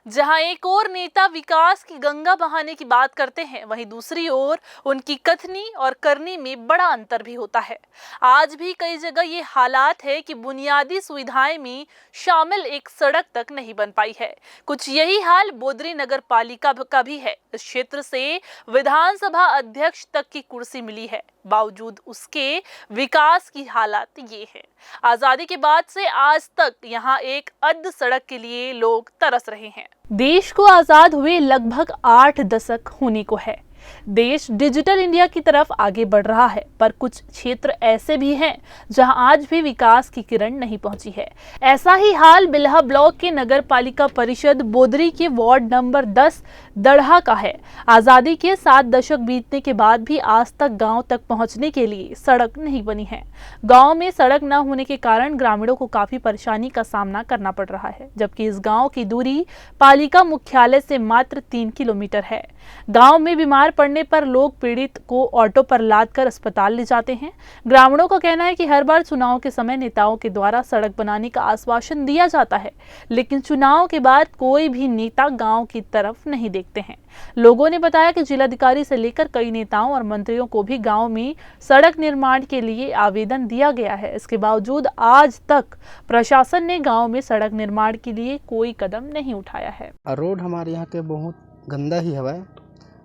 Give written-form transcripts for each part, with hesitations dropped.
जहां एक और नेता विकास की गंगा बहाने की बात करते हैं, वहीं दूसरी ओर उनकी कथनी और करनी में बड़ा अंतर भी होता है। आज भी कई जगह ये हालात है कि बुनियादी सुविधाएं में शामिल एक सड़क तक नहीं बन पाई है। कुछ यही हाल बोदरी नगर पालिका का भी है। इस क्षेत्र से विधानसभा अध्यक्ष तक की कुर्सी मिली है, बावजूद उसके विकास की हालात ये है। आजादी के बाद से आज तक यहाँ एक अद्ध सड़क के लिए लोग तरस रहे हैं। देश को आजाद हुए लगभग 8 दशक होने को है। देश डिजिटल इंडिया की तरफ आगे बढ़ रहा है, पर कुछ क्षेत्र ऐसे भी हैं जहां आज भी विकास की किरण नहीं पहुंची है। ऐसा ही हाल बिल्हा ब्लॉक के नगर पालिका परिषद बोदरी के वार्ड नंबर 10 दढ़ा का है। आजादी के 7 दशक बीतने के बाद भी आज तक गांव तक पहुंचने के लिए सड़क नहीं बनी है। गांव में सड़क न होने के कारण ग्रामीणों को काफी परेशानी का सामना करना पड़ रहा है, जबकि इस गांव की दूरी पालिका मुख्यालय से मात्र 3 किलोमीटर है। गांव में बीमार पड़ने पर लोग पीड़ित को ऑटो पर लादकर अस्पताल ले जाते हैं। ग्रामीणों का कहना है कि हर बार चुनाव के समय नेताओं के द्वारा सड़क बनाने का आश्वासन दिया जाता है, लेकिन चुनाव के बाद कोई भी नेता गांव की तरफ नहीं देखते हैं। लोगों ने बताया कि जिलाधिकारी से लेकर कई नेताओं और मंत्रियों को भी गांव में सड़क निर्माण के लिए आवेदन दिया गया है। इसके बावजूद आज तक प्रशासन ने गांव में सड़क निर्माण के लिए कोई कदम नहीं उठाया है। रोड हमारे यहाँ के बहुत गंदा ही हवा,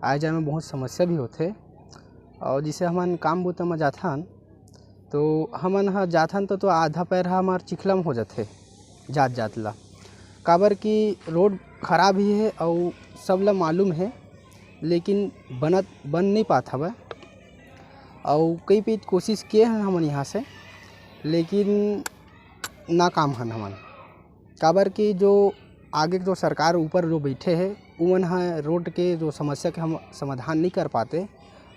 आए जाए में बहुत समस्या भी होते, और जिसे हमन काम बूता में जाथन तो हमन ह जाथन तो आधा पैर हमार चिखला में हो जाते जात ला, काबर की रोड खराब ही है और सब ला मालूम है, लेकिन बन नहीं पाता हवा। और कई पे कोशिश किए हैं हमन यहाँ से, लेकिन नाकाम हन हमन, काबर की जो आगे जो सरकार ऊपर जो बैठे हैं उन है रोड के जो समस्या के हम समाधान नहीं कर पाते,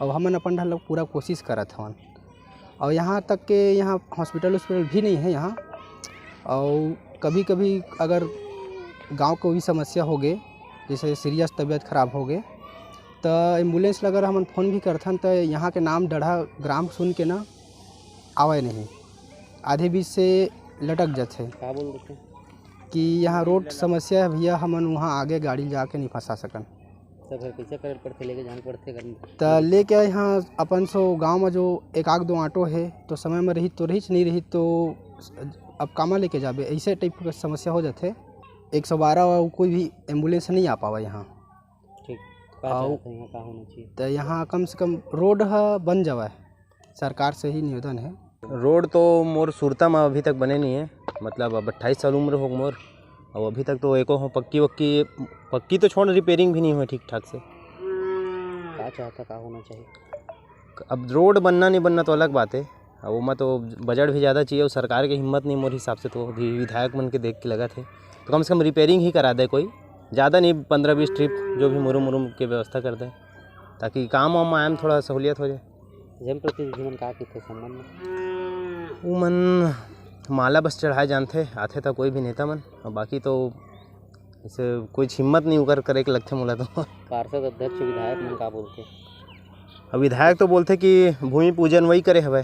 और हमन अपन ढंग पूरा कोशिश करत हवन। और यहाँ तक के यहाँ हॉस्पिटल भी नहीं है यहाँ, और कभी कभी अगर गांव को भी समस्या हो गए, जैसे सीरियस तबीयत खराब हो गए, तो एम्बुलेंस अगर हमन फ़ोन भी करथन तो यहाँ के नाम दढ़ा ग्राम सुन के ना आवे नहीं, आधे बीच से लटक जाते। क्या बोल रहे कि यहाँ रोड समस्या है भैया, हमन वहाँ आगे गाड़ी जाके नहीं फंसा सकन, तो फिर कैसे करे पड़ते, लेके जाने पड़ते तो लेके यहाँ अपन सो गांव में जो एक आग दो ऑटो है तो समय में रही तो रही, नहीं रही तो अब कामा लेके जाबे, ऐसे टाइप की समस्या हो जाते। 112 कोई भी एम्बुलेंस नहीं आ पावा यहाँ। ठीक, का होना चाहिए तो यहाँ कम से कम रोड बन जावा है, सरकार से ही निवेदन है। रोड तो मोर सुरता में अभी तक बने नहीं है, मतलब अब 28 साल उम्र हो मोर, और अभी तक तो एको हो पक्की तो छोड़, रिपेयरिंग भी नहीं हुई ठीक ठाक से। क्या चाहता, क्या होना चाहिए? अब रोड बनना नहीं बनना तो अलग बात है, अब वो में तो बजट भी ज़्यादा चाहिए और सरकार की हिम्मत नहीं मोर हिसाब से, तो अभी विधायक मन के देख के लगा थे तो कम से कम रिपेयरिंग ही करा दे, कोई ज़्यादा नहीं 15-20 ट्रिप जो भी मुरुम की व्यवस्था कर दे, ताकि काम वाम आए में थोड़ा सहूलियत हो जाए। जनप्रतिनिधि मन का कहते संबंध में वो मन माला बस चढ़ाए जानते आते था कोई भी नेता मन, और बाकी तो ऐसे कोई हिम्मत नहीं उकर करे के लगते मोला तो। पार्षद अध्यक्ष विधायक मन का बोलते? अब विधायक तो बोलते कि भूमि पूजन वही करे हवे,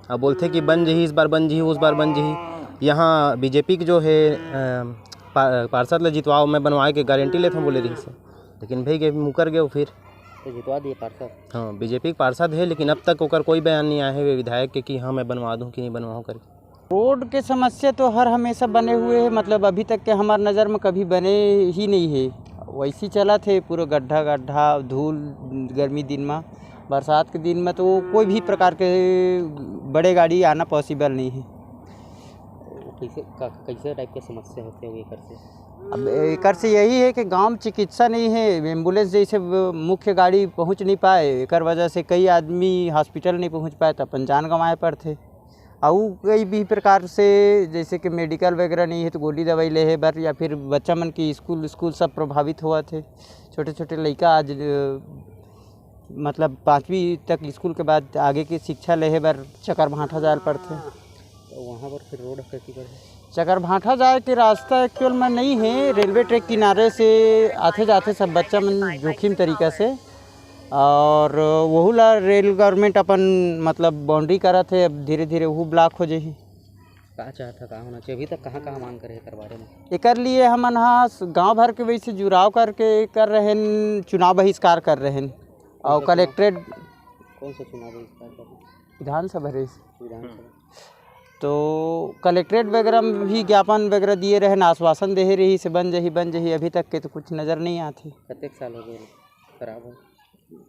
अब बोलते कि बन जही, इस बार बन जही, उस बार बन जही। यहाँ बीजेपी के जो है पार्षद ला जितवाओ, मैं बनवाए के गारंटी लेता हूँ बोले रही से, लेकिन भाई मुकर गए फिर तो जितवा दिए पार्षद। हाँ, बीजेपी के पार्षद है, लेकिन अब तक ओकर कोई बयान नहीं आया है विधायक के कि हाँ मैं बनवा दूँ कि नहीं बनवाऊँ करके। रोड के समस्या तो हर हमेशा बने हुए हैं, मतलब अभी तक के हमारे नज़र में कभी बने ही नहीं है। वैसे चला थे पूरा गड्ढा धूल, गर्मी दिन में, बरसात के दिन में तो कोई भी प्रकार के बड़े गाड़ी आना पॉसिबल नहीं है। कैसे टाइप की समस्या होती है एकर से? अब एकर से यही है कि गांव में चिकित्सा नहीं है, एम्बुलेंस जैसे मुख्य गाड़ी पहुंच नहीं पाए, एकर वजह से कई आदमी हॉस्पिटल नहीं पहुंच पाए तो अपन जान गंवाए पड़ते। और कई भी प्रकार से जैसे कि मेडिकल वगैरह नहीं है तो गोली दवाई ले है बर, या फिर बच्चा मन की स्कूल सब प्रभावित हुआ थे। छोटे छोटे लड़का आज मतलब 5वीं तक स्कूल के बाद आगे की शिक्षा ले है बर चकरभाठा जाए पड़ते। तो वहाँ पर फिर रोड कैसी पर है? चकरभाठा जाए के रास्ता एक्चुअल में नहीं है, रेलवे ट्रैक किनारे से आते जाते सब बच्चा मन जोखिम तरीका से, और वहू ला रेल गवर्नमेंट अपन मतलब बाउंड्री करा थे, अब धीरे धीरे वो ब्लॉक हो जाही। का चाहता का होना चाहिए? अभी तक कहाँ कहाँ मांग करे एकर बारे में? एकर लिए हमन हाँ गांव भर के वैसे जुड़ाव करके कर रहे हैं, चुनाव बहिष्कार कर रहे हैं और कलेक्ट्रेट कौन सा चुनाव बहिष्कार कर रहे हैं? विधानसभा रेस विधानसभा। तो कलेक्ट्रेट वगैरह में भी ज्ञापन वगैरह दिए रहे, आश्वासन दे रही से बन जही अभी तक के तो कुछ नज़र नहीं आती। कतेक साल हो गए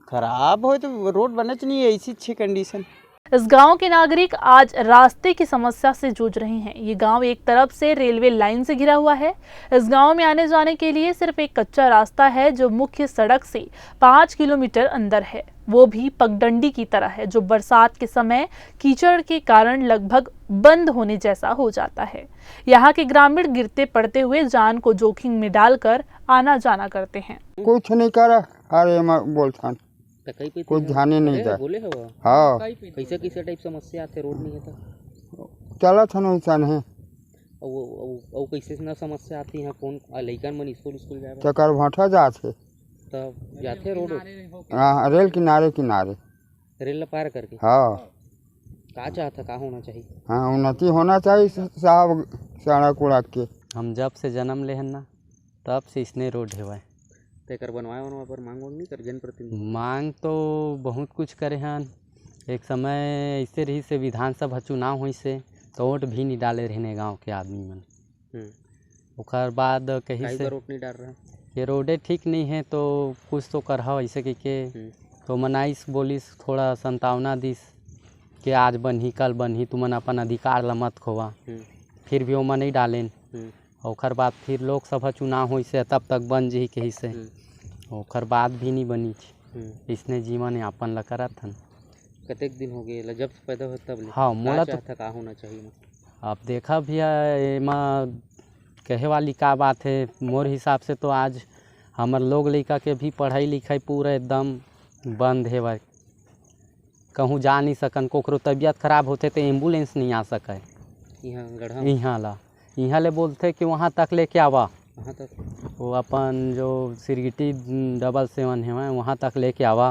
खराब हो तो रोड बनच नहीं है, ऐसी अच्छी कंडीशन। इस गांव के नागरिक आज रास्ते की समस्या से जूझ रहे हैं। ये गांव एक तरफ से रेलवे लाइन से घिरा हुआ है। इस गांव में आने जाने के लिए सिर्फ एक कच्चा रास्ता है जो मुख्य सड़क से 5 किलोमीटर अंदर है, वो भी पगडंडी की तरह है, जो बरसात के समय कीचड़ के कारण लगभग बंद होने जैसा हो जाता है। यहाँ के ग्रामीण गिरते पड़ते हुए जान को जोखिम में डालकर आना जाना करते हैं। कुछ नहीं करा, अरे बोलथान कुछ ध्यान नहीं था। बोले हो हाँ कैसे टाइप समस्या आते रोड नहीं है तो चला था वैसा नहीं वो कैसे ना समस्या आती है? कौन लइकन मन स्कूल जाए चकर भाटा जाते तब जाते रोड रेल किनारे रेल ला पार करके। हाँ का चाहता का होना चाहिए? हाँ उन्नति होना चाहिए साहब सड़क उड़क के। हम जब से जन्म ले ना तब से इसने रोड है तेकर बनवाए पर मांग नहीं कर जनप्रतिनिधि? मांग तो बहुत कुछ करे हैं। एक समय ऐसे रही से विधानसभा चुनाव हुई से तो वोट भी नहीं डाले रहने गांव के आदमी मन। ओकर बाद कहीं से वोट नहीं डाल रहा ये रोडे ठीक नहीं है तो कुछ तो करहा ऐसे के तो मनाइस बोलिस थोड़ा संतावना दिस कि आज बनही कल बनही, तुमन अपन अधिकार ला मत खोवा। फिर भी वो मन नहीं डालेन। ओकर बाद फिर लोकसभा चुनाव हुई से तब तक बन जी कही से ओकर बाद भी नहीं बनी थी। इसने जीवन यापन ला करत हन। कतेक दिन हो गए जब से पैदा हो तब ले? हाँ मोला तो का होना चाहिए? अब देखा भैया एमा कहे वाली का बात है। मोर हिसाब से तो आज हमार लोग लड़का के भी पढ़ाई लिखाई पूरा एकदम बंद है भाई। कहूँ जा नहीं सकन, कोकरो तबीयत खराब होते तो एम्बुलेंस नहीं आ सके यहाँ ले बोलते कि वहाँ तक लेके आवा। वहाँ तक वो अपन जो सिरगिटी 777 है वहाँ तक लेके आवा,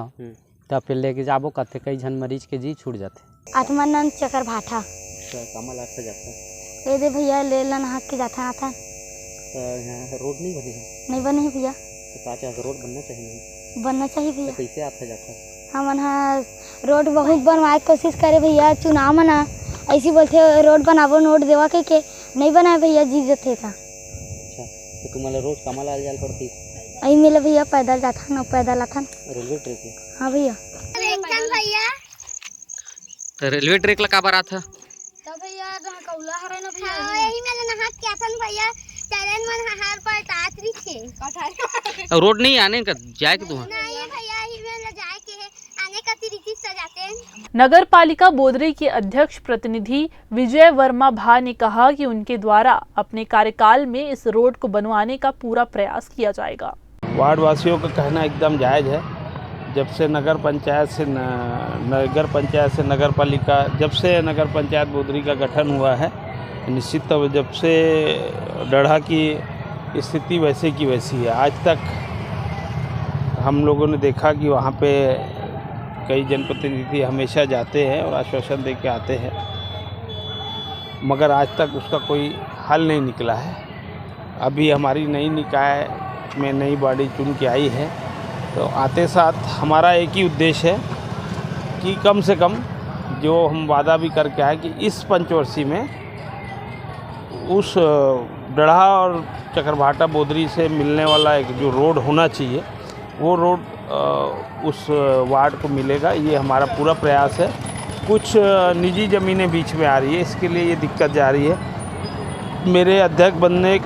तब फिर लेके जाबो कहते कई झन मरीज के जी छूट जाते। आत्मानंद चकर भाठा कमल आता जाता ये दे भैया ले लन हाथ के जाता आता तो यहाँ रोड नहीं बने नहीं बने भैया। तो का चाहता रोड बनना चाहिए? बनना चाहिए भैया। तो कैसे आता जाता? हम रोड बहुत बनवाए कोशिश करे भैया, चुनाव में ना ऐसी बोलते रोड बनाबो नोट देवा के नहीं बनाए भैया जी जते था। अच्छा तो तुम्हारा रोज कमल आ जाल पड़ती? आई मिले भैया पैदल जाता ना पैदल आता। रेलवे ट्रैक है? हाँ भैया। तो रेलवे ट्रैक ला का बार था? तो भैया कौला हरे ना भैया यही में नहा के आथन भैया ट्रेन में हार पर तातरी थे कठार। रोड नहीं आने का जाए के तुम्हारा? नहीं भैया ही में जाए के है आने का तरीके से जाते हैं। नगर पालिका बोदरी के अध्यक्ष प्रतिनिधि विजय वर्मा भा ने कहा कि उनके द्वारा अपने कार्यकाल में इस रोड को बनवाने का पूरा प्रयास किया जाएगा। वार्ड वासियों का कहना एकदम जायज़ है। जब से नगर पंचायत से नगर पालिका, जब से नगर पंचायत बोदरी का गठन हुआ है, निश्चित तौर जब से डढ़ा की स्थिति वैसे की वैसी है। आज तक हम लोगों ने देखा कि वहाँ पे कई जनप्रतिनिधि हमेशा जाते हैं और आश्वासन दे के आते हैं, मगर आज तक उसका कोई हल नहीं निकला है। अभी हमारी नई निकाय में नई बॉडी चुन के आई है, तो आते साथ हमारा एक ही उद्देश्य है कि कम से कम जो हम वादा भी करके आए कि इस पंचवर्षीय में उस डढ़ा और चकरभाटा बोदरी से मिलने वाला एक जो रोड होना चाहिए वो रोड उस वार्ड को मिलेगा। ये हमारा पूरा प्रयास है। कुछ निजी ज़मीनें बीच में आ रही है, इसके लिए ये दिक्कत जा रही है। मेरे अध्यक्ष बनने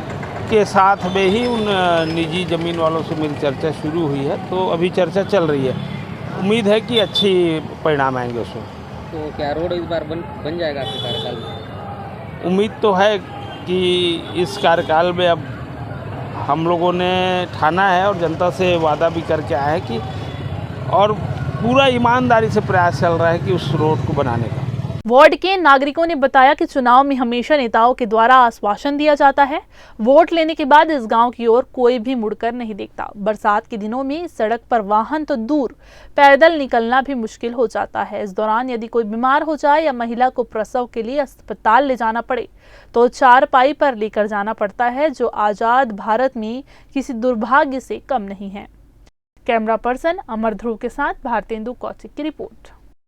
के साथ में ही उन निजी ज़मीन वालों से मेरी चर्चा शुरू हुई है, तो अभी चर्चा चल रही है। उम्मीद है कि अच्छी परिणाम आएंगे उसमें। तो क्या रोड इस बार बन जाएगा आपके कार्यकाल में? उम्मीद तो है कि इस कार्यकाल में अब हम लोगों ने ठाना है और जनता से वादा भी करके आया है कि और पूरा ईमानदारी से प्रयास चल रहा है कि उस रोड को बनाने का। वार्ड के नागरिकों ने बताया कि चुनाव में हमेशा नेताओं के द्वारा आश्वासन दिया जाता है, वोट लेने के बाद इस गांव की ओर कोई भी मुड़कर नहीं देखता। बरसात के दिनों में सड़क पर वाहन तो दूर, पैदल निकलना भी मुश्किल हो जाता है। इस दौरान यदि कोई बीमार हो जाए या महिला को प्रसव के लिए अस्पताल ले जाना पड़े तो चारपाई पर लेकर जाना पड़ता है, जो आजाद भारत में किसी दुर्भाग्य से कम नहीं है। कैमरा पर्सन अमर ध्रुव के साथ भारतेंदु कौशिक की रिपोर्ट।